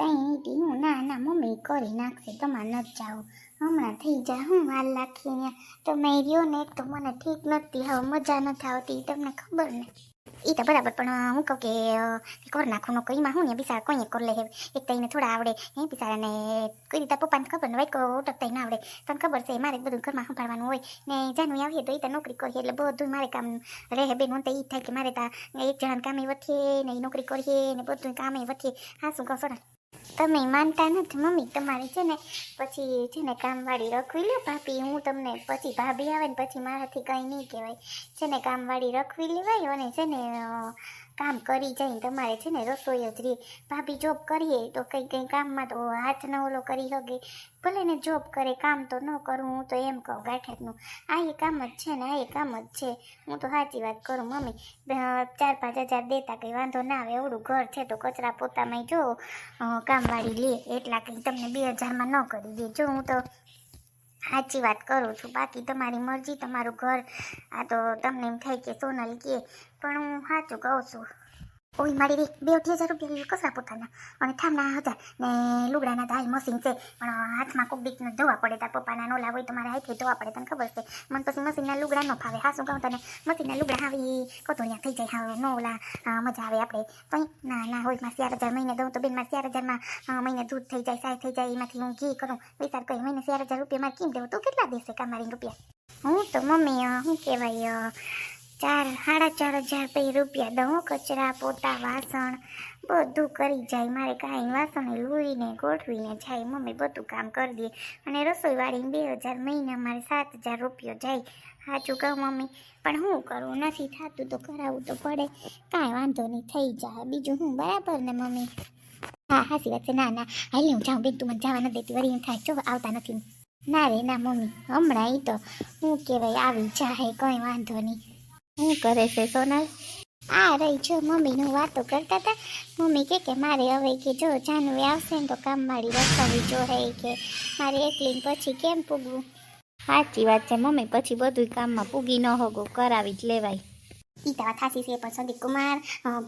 તઈ હું ના ના મમ્મી કરી નાખશે, તમારે નથી જાવું, હમણાં થઈ જાય, હું વાર લાખીને તમે રહ્યો ને. એક તો મને ઠીક નથી, હવે મજા નથી આવતી, તમને ખબર ને. એ તો બરાબર, પણ હું કહું કે કર નાખું નો કઈમાં હું ને બિચારા કોઈ કર લે. એક તો એને થોડા આવડે એ બિચારાને, કોઈ રીતે પપ્પાને ખબર ને વાઈકો ઓટકતા ના આવડે. તને ખબર છે મારે બધું ઘરમાં સંભાળવાનું હોય ને, જાનું આવીએ તો એ તો નોકરી કરીએ એટલે બધું મારે કામ રહે બેન. મને તો એ થાય કે મારે તો એક જણાને કામે વધીએ ને, એ નોકરી કરીએ ને, બધું કામે વધીએ. હા શું કહો છો? તમે માનતા નથી મમ્મી, તમારે છે ને પછી છે ને કામવાળી રખવી લો ભાભી. હું તમને પછી ભાભી આવે ને પછી મારાથી કંઈ નહીં કહેવાય. છે ને કામવાળી રખવી લેવાય અને છે ને કામ કરી જાય. તમારે છે ને રસોઈ જ રે. ભાભી જોબ કરીએ તો કંઈ કામમાં તો હાથ ન ઓલો કરી શકે. ભલે ને જોબ કરે, કામ તો ન કરું. હું તો એમ કહું ગાંઠેકનું, આ એ કામ જ છે ને, આ એ કામ જ છે. હું તો સાચી વાત કરું મમ્મી. 4-5 હજાર દેતા કંઈ વાંધો ના આવે. એવડું ઘર છે તો કચરા પોતામાં જો કામવાળી લે એટલા કંઈ તમને 2000માં ન કરી દે. જો હું તો સાચી વાત કરું છું. બાકી તમારી મરજી, તમારું ઘર. આ તો તમને એમ થાય કે સોનલ કે, પણ હું સાચું કહું છું. ઓય મારી રે 2-2 હજાર રૂપિયા કસરા પોતાના અને ઠામના 1000 ને લુગડાના તો હાલ મશીન છે, પણ હાથમાં કોક દીકને ધોવા પડે. તાર પપ્પાના નોલા હોય તમારે હાથે ધોવા પડે, તને ખબર છે. મને પછી મશીનના લુગડા ન ફાવે. હા શું કહું તને, મશીનના લુગડા આવી કોતોડિયા થઈ જાય. હા નો ઓલા મજા આવે આપણે કંઈ ના હોય. માં 4000 મહિને દઉં તો બેન, માં 4000માં મહિને દૂધ થઈ જાય, સાય થઈ જાય. એમાંથી હું ઘી કરું વિચાર કરી. મહિને 4000 રૂપિયા મારે કેમ દેવું? તું કેટલા દેશે કામારી રૂપિયા? હું તો મમ્મી શું કહેવાય 4-4.5 રૂપિયા દઉં. કચરા પોતા વાસણ બધું કરી જાય. મારે કાંઈ વાસણ લૂઈને ગોઠવીને જાય. મમ્મી બધું કામ કરી દે. અને રસોઈવાળીને 2000 મહિને મારે 7000 રૂપિયા જાય. સાચું કહું મમ્મી, પણ શું કરું, નથી થતું તો કરાવવું તો પડે. કાંઈ વાંધો નહીં, થઈ જાય. બીજું હું બરાબર ને મમ્મી? હા હાચી વાત છે. ના ના હાલ હું જાઉં બેન, તું મને જવા નથી દેતી. વળી એમ થાય જો આવતા નથી. ના રે ના મમ્મી, હમણાં એ તો શું કહેવાય આવી જાય, કંઈ વાંધો નહીં. શું કરે છે સોનલ? આ રહી જો મમ્મીનું વાતો કરતા હતા. મમ્મી કે મારે હવે કે જો જાનવી આવશે ને તો કામવાળી રખાવી જો હે કે, મારે એકલીને પછી કેમ પૂગવું? સાચી વાત છે મમ્મી, પછી બધું કામમાં પૂગી ન હોગો, કરાવી જ લેવાય. ઈ તો વાત સાચી છે, પણ સંદીપ કુમાર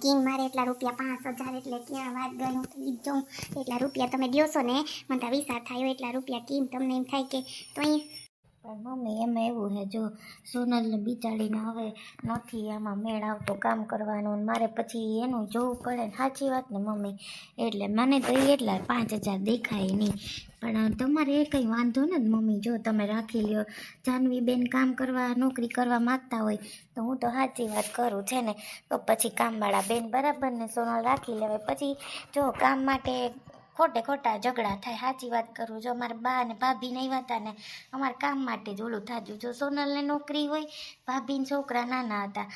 કિંગ મારે એટલા રૂપિયા 5000 એટલે ક્યાં વાત ગયું જો. એટલા રૂપિયા તમે દો છો ને, મને તો વિચાર થાય એટલા રૂપિયા કિંગ તમને એમ થાય કે તો પણ મમ્મી એમાં એવું હે, જો સોનલને બિચારીને હવે નથી આમાં મેળ આવતો કામ કરવાનું, મારે પછી એનું જોવું પડે ને. સાચી વાત ને મમ્મી? એટલે મને તો એટલા 5000 દેખાય નહીં. પણ તમારે એ કંઈ વાંધો નથી મમ્મી, જો તમે રાખી લ્યો. જાનવી બેન કામ કરવા નોકરી કરવા માગતા હોય તો હું તો સાચી વાત કરું છે ને, તો પછી કામવાળા બેન બરાબર ને સોનલ રાખી લેવાય. પછી જો કામ માટે ખોટા ઝઘડા થાય. સાચી વાત કરું, જો અમારા બા અને ભાભી નહીં હતા ને, અમારે કામ માટે જ ઓલું થતું. જો સોનલને નોકરી હોય, ભાભીને છોકરા નાના હતા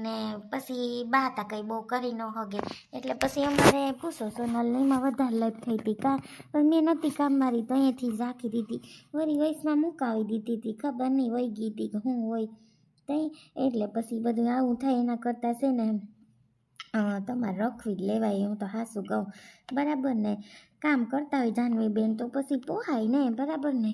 ને પછી બા હતા કંઈ બહુ કરી ન હગે, એટલે પછી અમારે પૂછો સોનલને એમાં વધારે લપ થઈ હતી. મેં નથી કામ મારી તો અહીંયાથી જ રાખી દીધી. વળી વયસમાં મુકાવી દીધી હતી, ખબર નહીં વહી ગઈ હતી કે શું હોય તઈ. એટલે પછી બધું આવું થાય એના કરતાં છે ને તમારે રખવી જ લેવાય. હું તો હાસું કહું બરાબર ને, કામ કરતા હોય જાનવી બેન તો પછી પોહાય ને, બરાબર ને?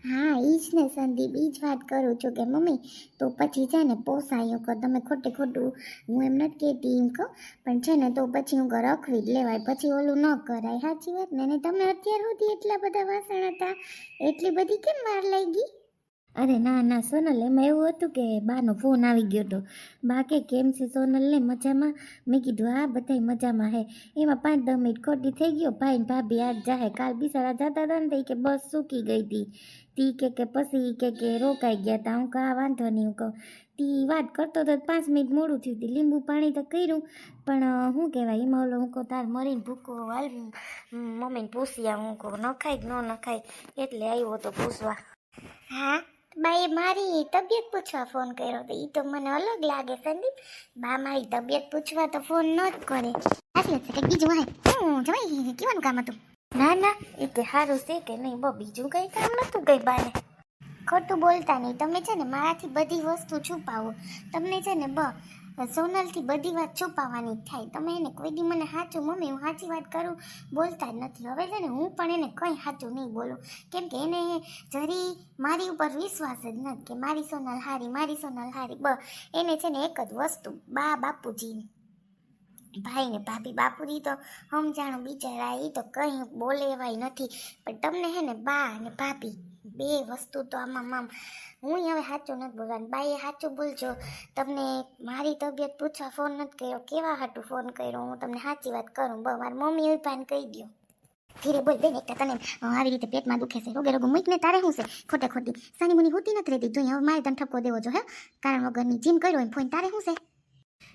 હા ઈ જ ને સંદીપ, ઈ જ વાત કરું છું કે મમ્મી તો પછી છે ને પોસાય કહો. તમે ખોટું હું એમ નથી કહેતી એમ કહો, પણ છે ને તો પછી હું રખવી જ લેવાય, પછી ઓલું ન કરાય. સાચી વાત ને? તમે અત્યાર સુધી એટલા બધા વાસણ હતા, એટલી બધી કેમ વાર લાગી? અરે ના સોનલ, એમાં એવું હતું કે બાનો ફોન આવી ગયો હતો. બા કે કેમ છે સોનલ ને મજામાં? મેં કીધું હા બધાય મજામાં હે. એમાં 5-10 મિનિટ ખોટી થઈ ગયો. ભાઈ ને ભાભી આજ જાહે. કાલ બિસાડા જતા હતા ને કે બસ સૂકી ગઈ હતી. તી કે પછી કે રોકાઈ ગયા હતા. હું કહા વાંધો નહીં. હું કહું તી વાત કરતો તો 5 મિનિટ મોડું થયું હતું. લીંબુ પાણી તો કર્યું, પણ શું કહેવાય એમાં ઓલો હું કહું તાર મરીને ભૂકો હાલ મમ્મીને પૂછી આવું. હું કહું નખાય કે ન નખાય, એટલે આવ્યો તો પૂછવા. હા બાએ મારી તબિયત પૂછવા ફોન કર્યો હતો. એ તો મને અલગ લાગે સંદીપ. બા મારી તબિયત પૂછવા તો ફોન ન જ કરે. સાચી વાત છે. કંઈક બીજું હોય હું જવાય કેવાનું કામ હતું? ના એ કે સારું છે કે નહીં, બીજું કંઈ કામ નહોતું કંઈ બાને. ખોટું બોલતા નહીં તમે છે ને, મારાથી બધી વસ્તુ છુપાવો. તમને છે ને સોનલથી બધી વાત છુપાવવાની જ થાય. તમે એને કોઈ દી મને સાચું મમ્મી હું સાચી વાત કરું બોલતા જ નથી. હવે છે ને હું પણ એને કંઈ સાચું નહીં બોલું, કેમ કે એને જરી મારી ઉપર વિશ્વાસ જ નથી કે મારી સોનલ હારી. એને છે ને એક જ વસ્તુ બા બાપુજી. ભાઈ ને ભાભી બાપુજી તો સમજાણું બિચારા, એ તો કંઈ બોલે એવાય નથી. પણ તમને હે ને બા અને ભાભી બે વસ્તુ તો આમાં હું હવે સાચું નથી બોલવાનું, બાઈએ સાચું બોલજો. તમને મારી તબિયત પૂછવા ફોન નથી કર્યો, કેવા હાટું ફોન કર્યો, હું તમને સાચી વાત કરું. મારી મમ્મી એવી પાન કહી દો. ધીરે બોલ બેન, એક તને આવી રીતે પેટમાં દુખે છે, રોગે રોગે મૂકને તારે શું છે? ખોટે ખોટી સાની મુની હોતી નથી રહેતી. જોઈએ હવે મારે તને ઠપકો દેવો જો હે, કારણ વગરની જીમ કર્યો એમ ફોન તારે શું છે?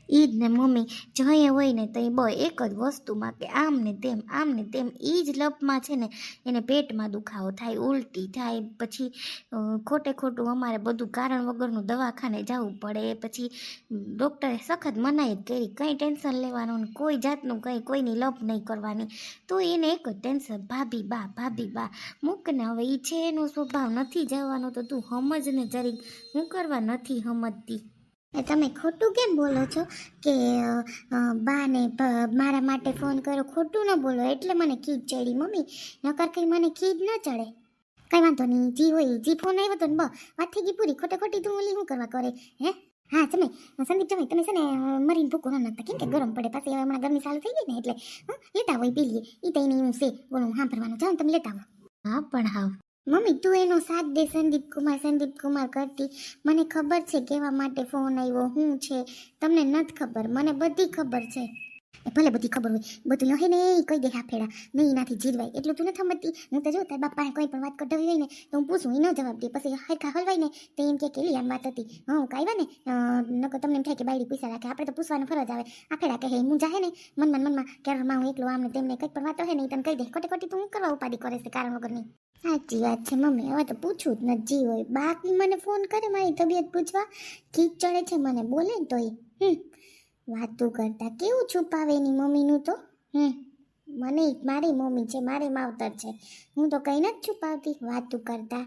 ઈ જ ને મમ્મી, જોઈએ હોય ને તો એ બહુ એક જ વસ્તુમાં કે આમ ને તેમ એ જ લપમાં છે ને એને પેટમાં દુખાવો થાય, ઉલટી થાય, પછી ખોટે ખોટું અમારે બધું કારણ વગરનું દવાખાને જવું પડે. પછી ડૉક્ટરે સખત મનાઈ જ કરી, કંઈ ટેન્શન લેવાનું ને કોઈ જાતનું કંઈ કોઈની લપ નહીં કરવાની. તો એને એક જ ટેન્શન, ભાભી બા મૂક ને હવે. એ છે એનો સ્વભાવ, નથી જવાનો તો તું સમજ ને જરીક, હું કરવા નથી સમજતી. તમે ખોટું કેમ બોલો છો કે બાને મારા માટે ફોન કર્યો? ખોટું ન બોલો, એટલે મને ખીજ ચડી મમ્મી, નકર કંઈ મને ખીજ ન ચડે. કંઈ વાંધો નહીં, જી હોય જી ફોન આવ્યો તો ને વાત થઈ ગઈ પૂરી. ખોટે ખોટી તું ઓલી શું કરવા કરે હે? હા જમે સંદીપ જમે, તમે છે ને મરીને ભૂકો ન નાખતા, કેમ કે ગરમ પડે પાછી. હવે હમણાં ગરમી ચાલુ થઈ ગઈ ને એટલે લેતા હોય પી લઈએ. એ તો એની હું છે બોલું સાંભળવાનું, જાઓ તમે લેતા આવો. હા પણ હા મમ્મી તું એનો સાથ દે, સંદીપ કુમાર કરતી. મને ખબર છે કેવા માટે ફોન આવ્યો શું છે, તમને નથી ખબર, મને બધી ખબર છે. ભલે બધી ખબર હોય, બધું હે ને એ કહી દે હા ફેડા નહીં, એનાથી જીરવાય એટલું તું નથી સમજતી. હું તો જો તાર બાપા કોઈ પણ વાત કઢાવી હોય ને તો હું પૂછું, એ ન જવાબ દે, પછી હરખા હલવાય ને તો એમ કે લી આમ વાત હતી. હું કાંઈ ને નકર તમને એમ થાય કે બાયડી પૈસા રાખે, આપણે તો પૂછવાનું ફરજ આવે. આ ફેડા કહે હું જાહે ને મનમાં ક્યારમાં હું એકલો આમને તેમને કંઈક પણ વાતો હે ને એ તને કહી દે. ખોટી ખોટી તું હું કરવા ઉપાડી કરે છે કારણ વગરની? સાચી વાત છે મમ્મી, હવે તો પૂછવું જ નથી હોય. બાકી મને ફોન કરે મારી તબિયત પૂછવા, ખીચ ચડે છે મને બોલે ને તોય વાતું કરતા કેવું છુપાવે એની મમ્મીનું તો. મને મારી મમ્મી છે, મારી માવતર છે, હું તો કંઈ નથી છુપાવતી વાતું કરતા.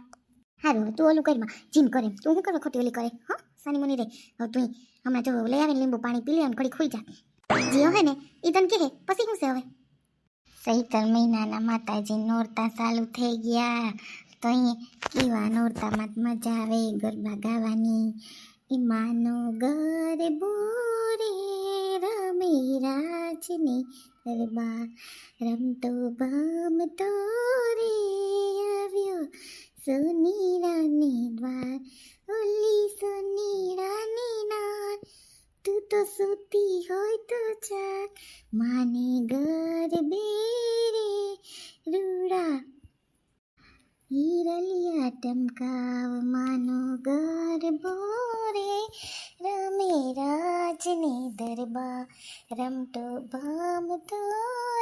સારું તું ઓલું કરીમાં જીમ કરે, તું શું કરવા ખોટી ઓલી કરે? હા સાની મુની રે. હવે તું હમણાં જો લઈ આવે લીંબુ પાણી પી લે ને ઘડી ખોઈ જા. જીઓ હે ને એ તને કહે પછી શું છે હવે? ચૈતર મહિનાના માતાજી નોરતા ચાલુ થઈ ગયા, તો અહીંયા કેવા નોરતામાં મજા આવે ગરબા ગાવાની. માનો ગરબો રે રમે રાજની ગરબા, રમતો ભમતો રે આવ્યો સોનીરાની દ્વાર, ઓલી સોનીરાની ના તું તો સૂતી હોય તો જાગ, માને ગરબે રે રૂડા હિરલિયા ટમકાવ, માનો ગરબો રે રમે રાજની દરબાર, રમતો ભમતો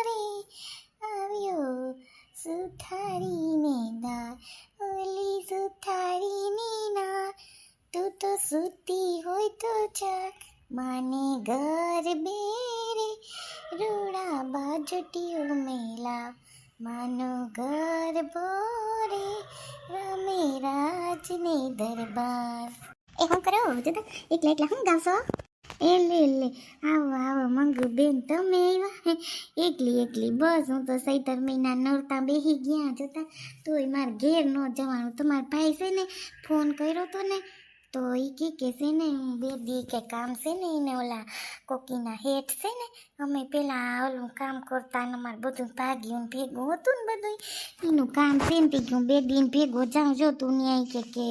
રે આવ્યો સુથારીને દાર, ઓલી સુથારીની ના તું તો સૂતી હોય તો જાગ, માને ગરબે રે રૂડા બાજુટીઓ મેલા, માનો ગરબો રે રમે રાજને દરબાર. એ હું કરો જુદા એકલા હું ગાવશો? લે આવો મંગુ બેન, તમે આવ્યા એકલી બસ. હું તો ચૈતર મહિના નોરતા બેસી ગયા જોતા, તોય મારે ઘેર ન જવાનું. તમારા ભાઈ છે ને ફોન કર્યો તો ને, તો એ કે છે ને હું બે દી કે કામ છે ને એને ઓલા કોકીના હેઠ છે ને, અમે પેલા ઓલું કામ કરતા ને અમારે બધું ભાગ્યું ભેગું હતું ને બધું એનું કામ છે ને, કે બે દિન ભેગો જાઉં જો તું ન્યાય કે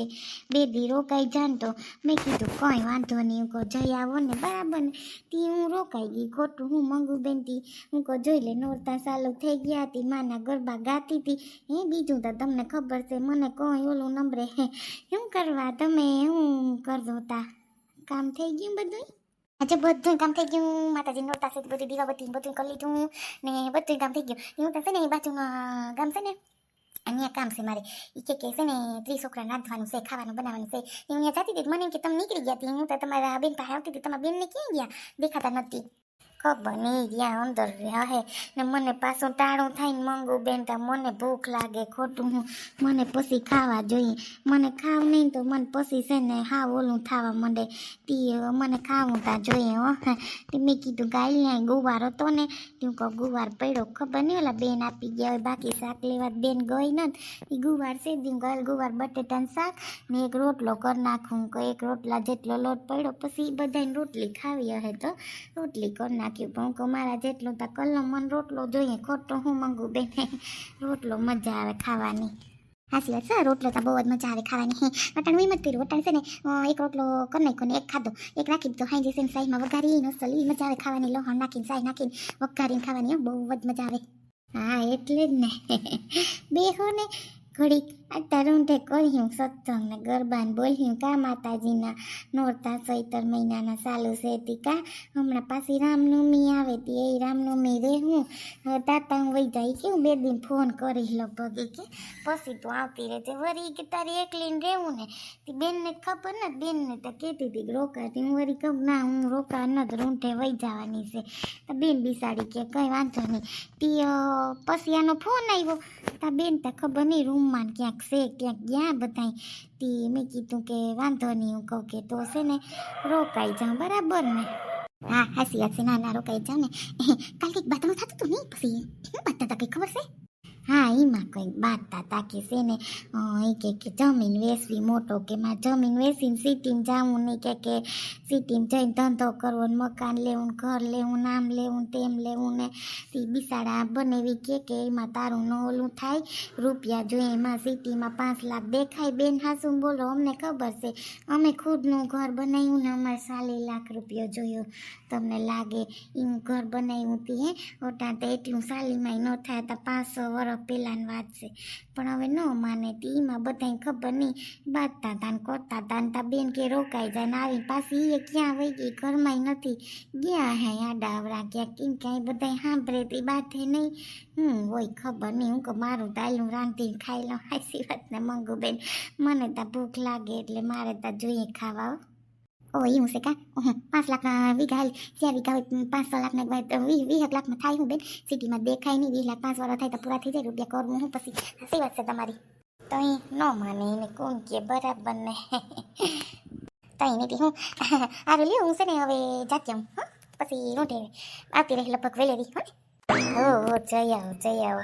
બે દી રોકાઈ જાન. તો મેં કીધું કંઈ વાંધો નહીં, હું કહો જઈ આવો ને બરાબર ને. તી હું રોકાઈ ગઈ, ખોટું હું મંગુ બેન તી હું કહો જોઈ લે નોરતા ચાલુ થઈ ગયા હતી, માના ગરબા ગાતી હતી. બીજું તો તમને ખબર છે મને કોઈ ઓલું નંબરે શું કરવા, તમે હું કરજો તા કામ થઈ ગયું બધું? આજે બધું કામ થઈ ગયું, માતાજી નોરતા છે બધી દીવાબત્તી બધું કરી લીધું ને બધું કામ થઈ ગયું. હું તો છે ને એ બાજુમાં ગામ છે ને અહીંયા કામ છે મારે, એ કે છે ને 30 છોકરા નાંધવાનું છે, ખાવાનું બનાવવાનું છે. હું અહીંયા જતી હતી, મને એમ કે તમે નીકળી ગયા હતી. હું તો તમારા બેન પાસે આવતી હતી, તમારા બેનને ક્યાં ગયા દેખાતા નથી? ખબર નહીં ત્યાં અંદર રહે ને મને પાછું ટાળું થાય ને મંગુ બેન, તો મને ભૂખ લાગે ખોટું, મને પછી ખાવા જોઈએ. મને ખાવ નહીં તો મને પછી છે ને હા ઓલું થવા માંડે, તી મને ખાવું તા જોઈએ. મેં કીધું ગાય ત્યાં ગુવાર હતો ને, તું કહું ગુવાર પડ્યો, ખબર નહીં ઓલા બેન આપી ગયા હોય, બાકી શાક લેવા બેન ગઈ નથી. એ ગુવાર છે દી ગયેલ ગુવાર બટેટાનું શાક ને એક રોટલો કરી નાખું, એક રોટલા જેટલો લોટ પડ્યો, પછી બધાને રોટલી ખાવી હશે તો રોટલી કરી નાખું. નાખ્યું પણ હું કહું મારા જેટલું તો કલમ મને રોટલો જોઈએ, ખોટો હું મંગું બેન, રોટલો મજા આવે ખાવાની. હાસી વાત છે, રોટલો તો બહુ જ મજા આવે ખાવાની. વટાણ હું એમ જ કર્યું, વટાણ છે ને એક રોટલો કરી નાખ્યો ને એક ખાધો, એક રાખી દીધો હાઈ જશે સાઈમાં વઘારીને અસલી મજા આવે ખાવાની, લોહણ નાખીને સાઈ નાખીને વઘારીને ખાવાની બહુ જ મજા આવે. હા એટલે જ ને બેહો ને ઘડીક અત્યારે ઊંધે કર્યું સત્સંગ ને ગરબાને બોલ્યું કા માતાજીના નોરતા ચૈતર મહિનાના ચાલુ છે તી કા હમણાં પાછી રામનવમી આવે તી એ રામનવમી રહેવું તાતા હું વહી જાય કેવું 2 દિન ફોન કરી લગભગ કે પછી તું આવતી રહેજે વરી કે તારી એકલીને રહેવું ને તી બેનને ખબર ને બેનને તો કહેતી હતી રોકાતી હું વરી કહું ના હું રોકા નથી રૂંઢે વહી જવાની છે તો બેન બિસાડી કે કંઈ વાંધો નહીં તી પછી આનો ફોન આવ્યો તા બેન તો ખબર નહીં રૂમમાં ક્યાંક છે ક્યાંક ગયા બધાય તી મેં કીધું કે વાંધો નહીં હું કહું કે તો છે ને રોકાઈ જાઉં બરાબર ને. હા હાસી વાત છે, ના ના રોકાઈ જાઉં ને. કાલ કંઈક બાતમાં થતું હતું નહીં પછી શું બાતતા હતા કંઈ ખબર છે? હા એમાં કંઈક બાતતા હતા કે છે ને એ કે જમીન વેચવી મોટો કે મારે જમીન વેચીને સિટીમાં જવું નહીં કે સિટીમાં જઈને ધંધો કરવો ને મકાન લેવું ઘર લેવું નામ લેવું તેમ લેવું ને તે બિસાડા બનેવી કે એમાં તારું ન ઓલું થાય રૂપિયા જોઈએ એમાં સિટીમાં 5 લાખ દેખાય બેન હાસું બોલો અમને ખબર છે અમે ખુદનું ઘર બનાવ્યું ને અમારે 40 લાખ રૂપિયા જોયો તમને લાગે એમ ઘર બનાવ્યું તી હે ઓટા તો એટલું સાલીમાં ન થાય તો 500 વર્ષ પહેલાંની વાત છે પણ હવે ન માને તી એમાં બધાને ખબર નહીં બાંધતા હતા ને કરતા હતા ને તા બેન કે રોકાઈ જાય ને આવી પાછી એ ક્યાં વહી ગઈ ઘરમાં નથી ગયા હે આડાવડા ક્યાંક કેમ ક્યાંય બધા સાંભળે તી બાથે નહીં હોય ખબર નહીં હું કહું મારું દાયલું રાંધીને ખાઈ લઉં હાસી વાત ને મંગુ બેન મને તો ભૂખ લાગે એટલે મારે તો જોઈએ ખાવા. ઓ એવું છે કા 5 લાખના વીઘા 4 વીઘા હોય 500 લાખના 20 લાખમાં થાય હું બેન સિટીમાં દેખાય નહીં 20 લાખ 5 વર્ષ થાય તો પૂરા થઈ જાય રૂપિયા કરવું હું પછી સાચી વાત છે તમારી. તો અહીં ન માને એને કોણ કે બરાબર ને તઈ નથી હું આરું લ્યો હું છે ને હવે જાતી આવું હા પછી રોટે આવતી રહી લગભગ વેલેરી હો જઈ આવો